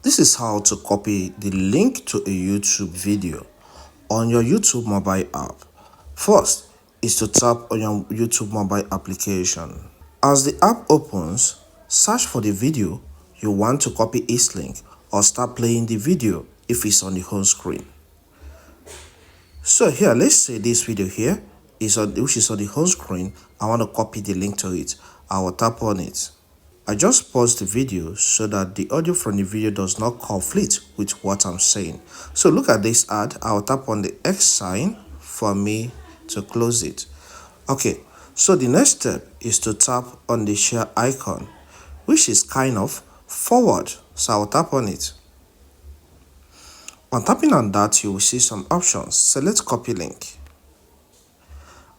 This is how to copy the link to a YouTube video on your YouTube mobile app. First is to tap on your YouTube mobile application. As the app opens, search for the video you want to copy its link or start playing the video if it's on the home screen. So here, let's say this video here which is on the home screen. I want to copy the link to it. I will tap on it. I just pause the video so that the audio from the video does not conflict with what I'm saying. So look at this ad. I'll tap on the X sign for me to close it. Okay, so the next step is to tap on the share icon, which is kind of forward. So I'll tap on it. On tapping on that, you will see some options. Select copy link.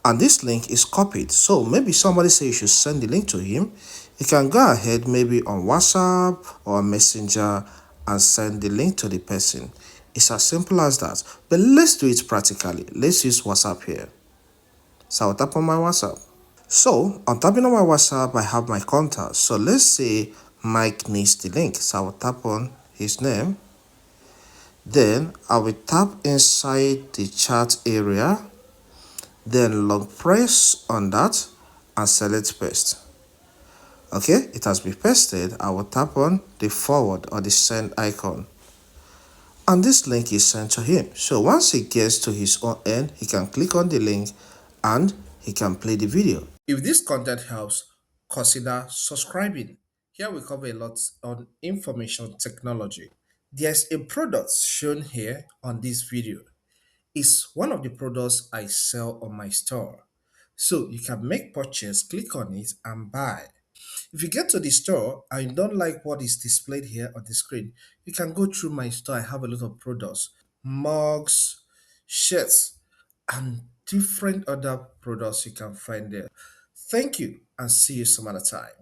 And this link is copied. So maybe somebody say you should send the link to him. You can go ahead maybe on WhatsApp or Messenger and send the link to the person. It's as simple as that. But let's do it practically. Let's use WhatsApp here. So I'll tap on my WhatsApp. So on tapping on my WhatsApp, I have my contact. So let's say Mike needs the link. So I will tap on his name. Then I will tap inside the chat area. Then long press on that and select paste. Okay, it has been pasted. I will tap on the forward or the send icon. And this link is sent to him. So once he gets to his own end, he can click on the link and he can play the video. If this content helps, consider subscribing. Here we cover a lot on information technology. There's a product shown here on this video. It's one of the products I sell on my store. So you can make purchase, click on it and buy. If you get to the store and you don't like what is displayed here on the screen, you can go through my store. I have a lot of products, mugs, shirts, and different other products you can find there. Thank you and see you some other time.